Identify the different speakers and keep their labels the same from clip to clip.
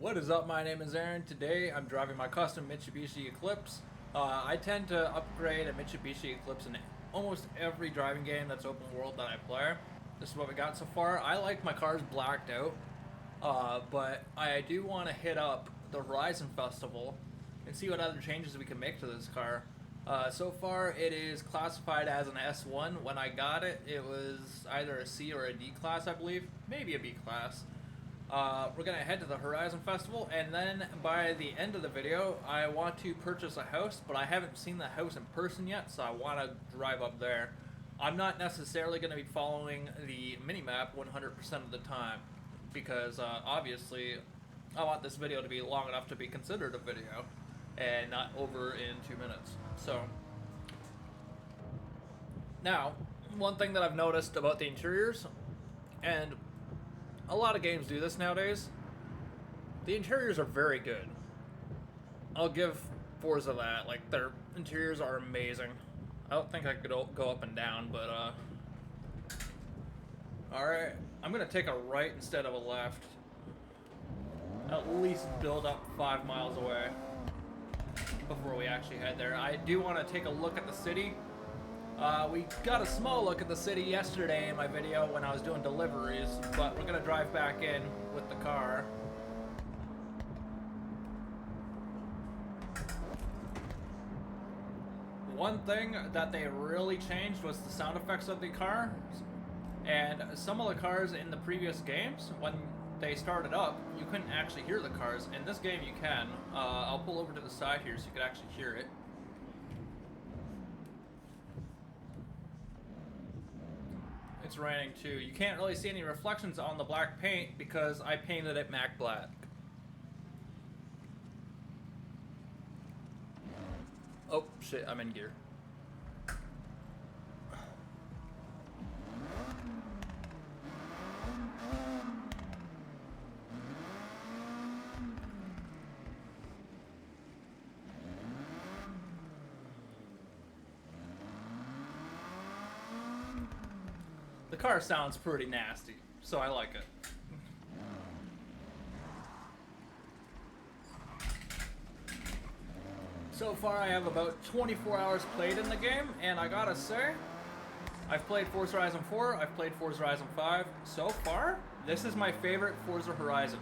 Speaker 1: What is up? My name is Aaron. Today I'm driving my custom Mitsubishi Eclipse. I tend to upgrade a Mitsubishi Eclipse in almost every driving game that's open world that I play. This is what we got so far. I like my cars blacked out, but I do want to hit up the Horizon Festival and see what other changes we can make to this car. So far it is classified as an S1. When I got it, it was either a C or a D class, I believe. Maybe a B class. We're going to head to the Horizon Festival, and then by the end of the video, I want to purchase a house, but I haven't seen the house in person yet, so I want to drive up there. I'm not necessarily going to be following the minimap 100% of the time, because obviously I want this video to be long enough to be considered a video, and not over in 2 minutes. So, now, one thing that I've noticed about the interiors, and a lot of games do this nowadays, the interiors are very good. I'll give Forza that. Like, their interiors are amazing. I don't think I could go up and down, but alright, I'm gonna take a right instead of a left. At least build up 5 miles away before we actually head there. I do want to take a look at the city. We got a small look at the city yesterday in my video when I was doing deliveries, but we're going to drive back in with the car. One thing that they really changed was the sound effects of the car. And some of the cars in the previous games, when they started up, you couldn't actually hear the cars. In this game you can. I'll pull over to the side here so you can actually hear it. It's raining too. You can't really see any reflections on the black paint because I painted it matte black. Oh shit, I'm in gear. The car sounds pretty nasty, so I like it. So far I have about 24 hours played in the game, and I gotta say, I've played Forza Horizon 4, I've played Forza Horizon 5. So far, this is my favorite Forza Horizon.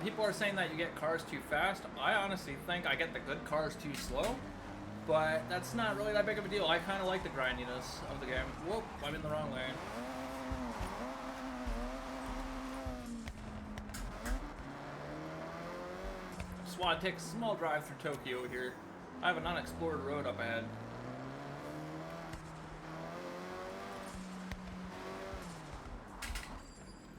Speaker 1: People are saying that you get cars too fast. I honestly think I get the good cars too slow. But that's not really that big of a deal. I kind of like the grindiness of the game. Whoop, I'm in the wrong lane. Just want to take a small drive through Tokyo here. I have an unexplored road up ahead.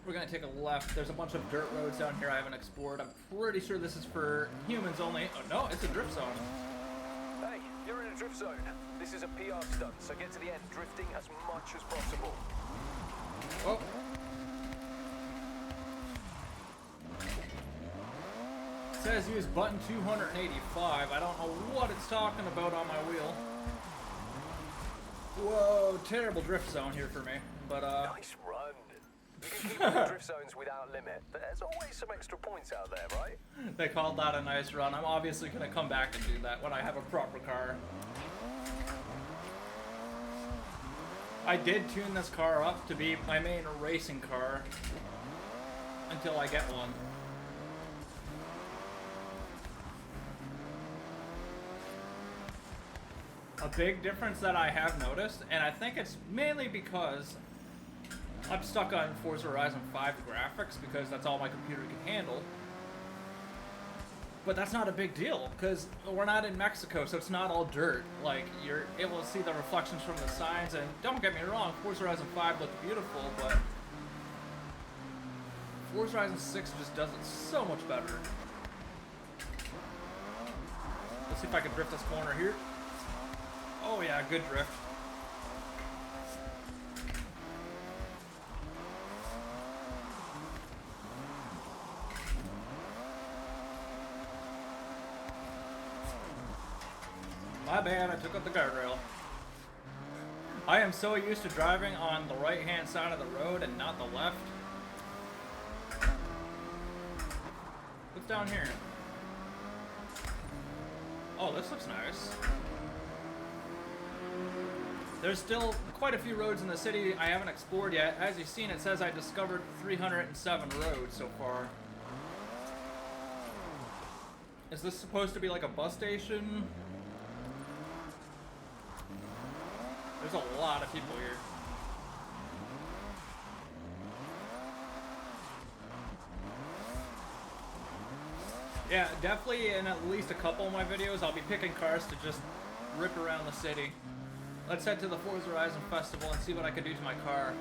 Speaker 1: We're going to take a left. There's a bunch of dirt roads down here I haven't explored. I'm pretty sure this is for humans only. Oh no, it's a drift zone.
Speaker 2: Hey, you're in a drift zone. This is a PR stunt, so get to the end drifting as much as possible.
Speaker 1: Oh. It says use button 285. I don't know what it's talking about on my wheel. Whoa, terrible drift zone here for me. But
Speaker 2: Nice run. You can keep the drift zones without limit, but there's always some extra points out there, right?
Speaker 1: They called that a nice run. I'm obviously going to come back and do that when I have a proper car. I did tune this car up to be my main racing car until I get one. A big difference that I have noticed, and I think it's mainly because I'm stuck on Forza Horizon 5 graphics because that's all my computer can handle. But that's not a big deal because we're not in Mexico, so it's not all dirt. Like, you're able to see the reflections from the signs, and don't get me wrong, Forza Horizon 5 looked beautiful, but Forza Horizon 6 just does it so much better. Let's see if I can drift this corner here. Oh yeah, good drift. My bad, I took up the guardrail. I am so used to driving on the right-hand side of the road and not the left. What's down here? Oh, this looks nice. There's still quite a few roads in the city I haven't explored yet. As you've seen, it says I discovered 307 roads so far. Is this supposed to be like a bus station? There's a lot of people here. Yeah, definitely in at least a couple of my videos, I'll be picking cars to just rip around the city. Let's head to the Forza Horizon Festival and see what I can do to my car.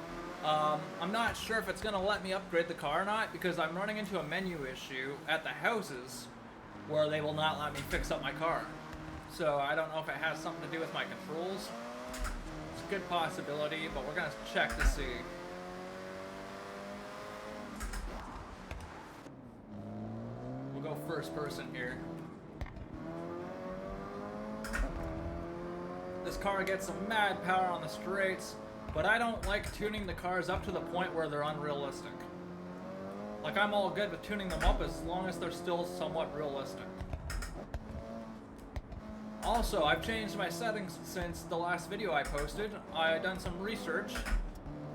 Speaker 1: I'm not sure if it's going to let me upgrade the car or not, because I'm running into a menu issue at the houses where they will not let me fix up my car. So I don't know if it has something to do with my controls. It's a good possibility, but we're going to check to see. We'll go first person here. This car gets some mad power on the straights, but I don't like tuning the cars up to the point where they're unrealistic. Like, I'm all good with tuning them up as long as they're still somewhat realistic. Also, I've changed my settings since the last video I posted. I've done some research.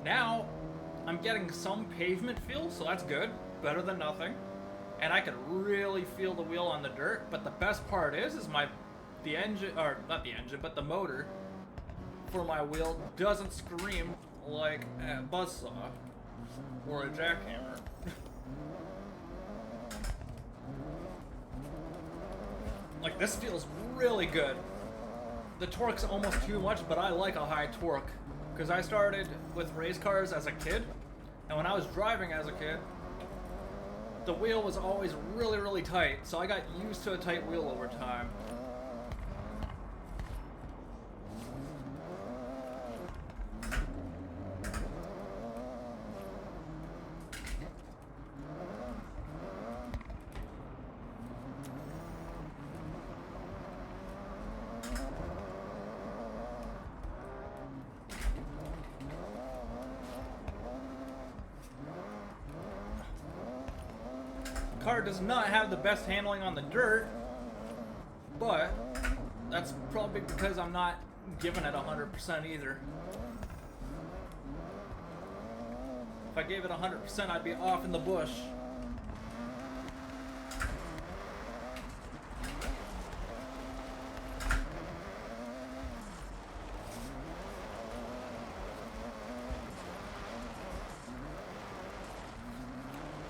Speaker 1: Now, I'm getting some pavement feel, so that's good. Better than nothing. And I can really feel the wheel on the dirt, but the best part is the engine, or not the engine, but the motor for my wheel doesn't scream like a buzzsaw or a jackhammer. Like, this feels really good. The torque's almost too much, but I like a high torque, because I started with race cars as a kid, and when I was driving as a kid, the wheel was always really, really tight, so I got used to a tight wheel over time. Car does not have the best handling on the dirt, but that's probably because I'm not giving it 100% either. If I gave it 100%, I'd be off in the bush.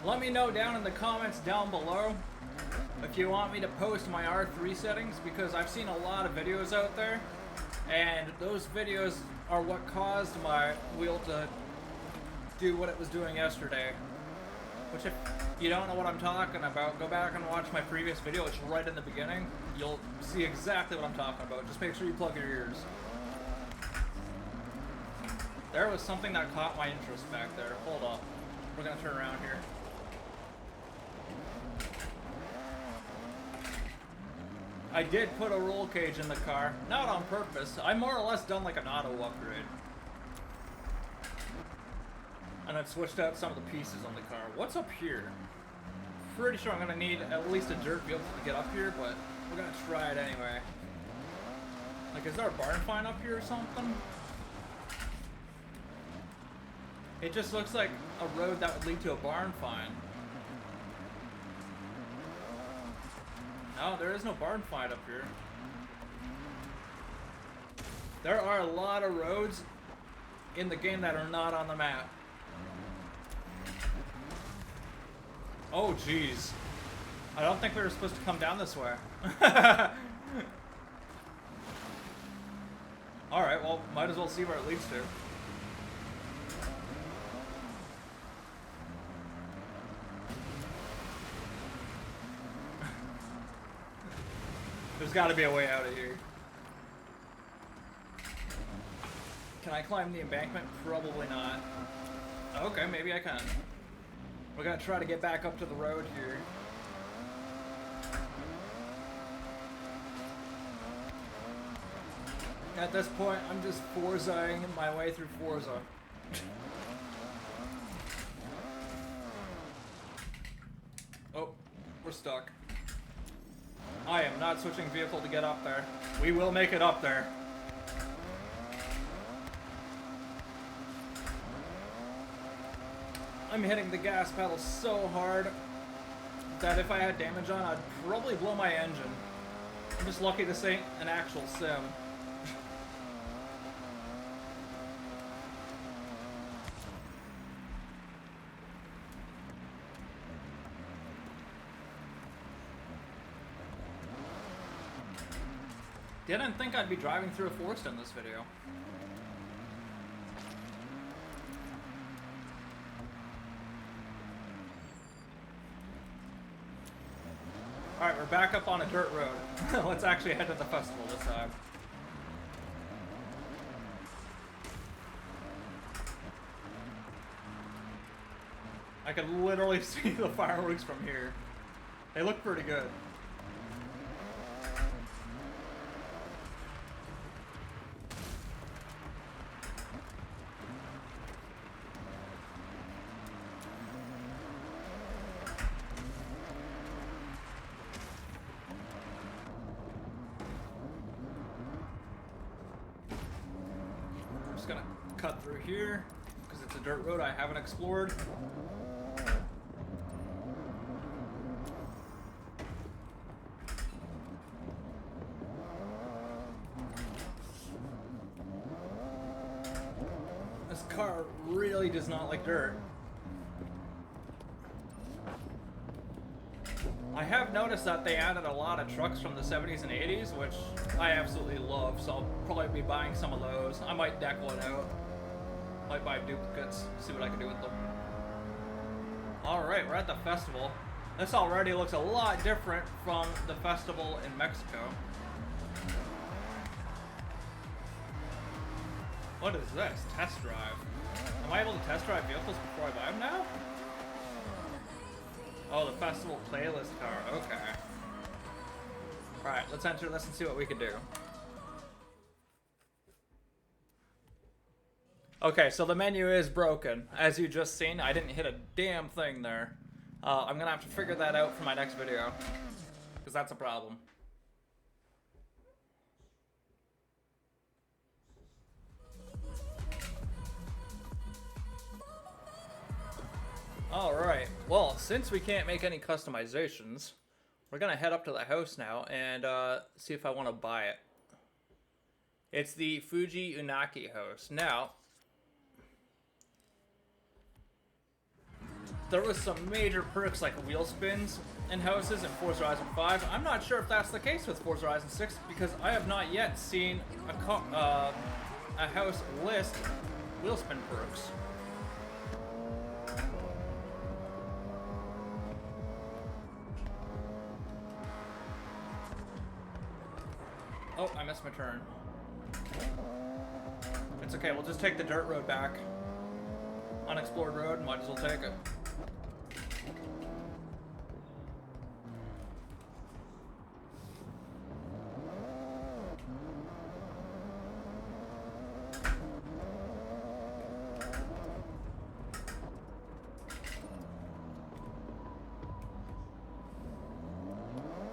Speaker 1: Let me know down in the comments down below if you want me to post my R3 settings, because I've seen a lot of videos out there, and those videos are what caused my wheel to do what it was doing yesterday. Which, if you don't know what I'm talking about, go back and watch my previous video. It's right in the beginning. You'll see exactly what I'm talking about. Just make sure you plug your ears. There was something that caught my interest back there. Hold up. We're gonna turn around here. I did put a roll cage in the car, not on purpose. I more or less done like an auto upgrade. And I've switched out some of the pieces on the car. What's up here? Pretty sure I'm gonna need at least a dirt vehicle to get up here, but we're gonna try it anyway. Like, is there a barn find up here or something? It just looks like a road that would lead to a barn find. No, there is no barn find up here. There are a lot of roads in the game that are not on the map. Oh, jeez. I don't think we were supposed to come down this way. Alright, well, might as well see where it leads to. There's got to be a way out of here. Can I climb the embankment? Probably not. Okay, maybe I can. We're gonna try to get back up to the road here. At this point, I'm just Forzaing my way through Forza. Oh, We're stuck. I am not switching vehicle to get up there. We will make it up there. I'm hitting the gas pedal so hard that if I had damage on, I'd probably blow my engine. I'm just lucky this ain't an actual sim. Didn't think I'd be driving through a forest in this video. Alright, we're back up on a dirt road. Let's actually head to the festival this time. I can literally see the fireworks from here. They look pretty good. Gonna cut through here because it's a dirt road I haven't explored. This car really does not like dirt. I have noticed that they added a lot of trucks from the 70s and 80s, which I absolutely love, so I'll probably be buying some of those. I might deck one out. Might buy duplicates, see what I can do with them. Alright, we're at the festival. This already looks a lot different from the festival in Mexico. What is this? Test drive. Am I able to test drive vehicles before I buy them now? Oh, the festival playlist car. Okay. Alright, let's enter this and see what we can do. Okay, so the menu is broken. As you just seen, I didn't hit a damn thing there. I'm gonna have to figure that out for my next video, because that's a problem. Alright, well, since we can't make any customizations, we're gonna head up to the house now and see if I want to buy it. It's the Fuji Unaki house. Now, there was some major perks like wheel spins in houses in Forza Horizon 5. I'm not sure if that's the case with Forza Horizon 6 because I have not yet seen a house list wheel spin perks. Oh, I missed my turn. It's okay, we'll just take the dirt road back. Unexplored road, might as well take it.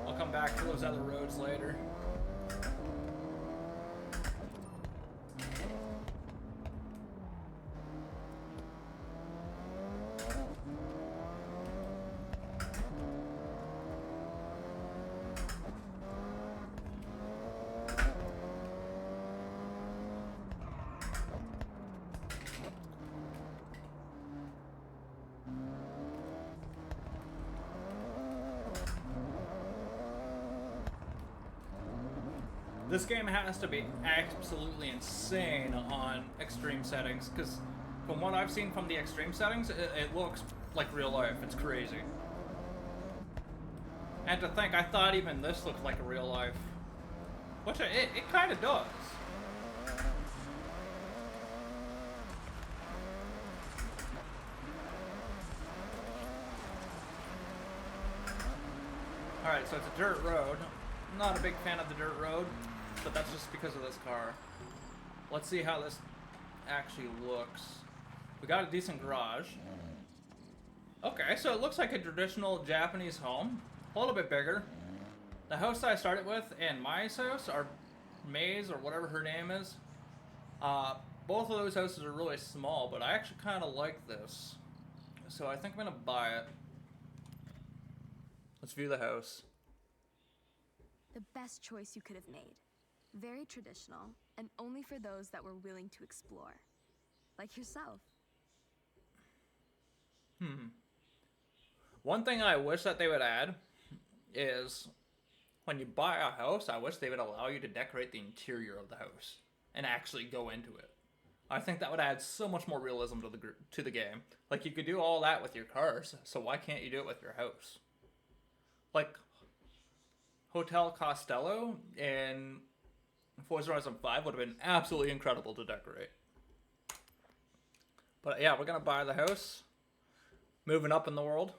Speaker 1: I'll come back to those other roads later. This game has to be absolutely insane on extreme settings, because from what I've seen from the extreme settings, it looks like real life. It's crazy. And to think, I thought even this looked like a real life. Which it kind of does. Alright, so it's a dirt road. I'm not a big fan of the dirt road, but that's just because of this car. Let's see how this actually looks. We got a decent garage. Okay, so it looks like a traditional Japanese home. a little bit bigger. The house I started with and Maya's house, or Maze, or whatever her name is, both of those houses are really small, but I actually kind of like this. So I think I'm going to buy it. Let's view the house.
Speaker 3: The best choice you could have made. Very traditional, and only for those that were willing to explore. Like yourself.
Speaker 1: One thing I wish that they would add is when you buy a house, I wish they would allow you to decorate the interior of the house and actually go into it. I think that would add so much more realism to the game. Like, you could do all that with your cars, so why can't you do it with your house? Like, Hotel Costello in Forza Horizon 5 would have been absolutely incredible to decorate. But yeah, we're gonna buy the house. Moving up in the world.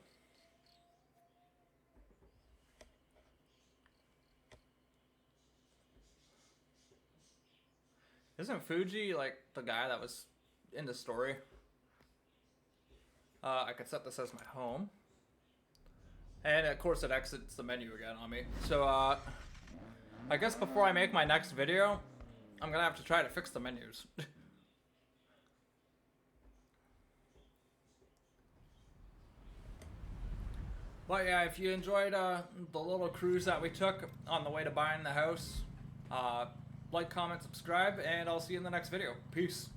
Speaker 1: Isn't Fuji like the guy that was in the story? I could set this as my home. And of course it exits the menu again on me. So I guess before I make my next video, I'm gonna have to try to fix the menus. But yeah, if you enjoyed the little cruise that we took on the way to buying the house, like, comment, subscribe, and I'll see you in the next video. Peace.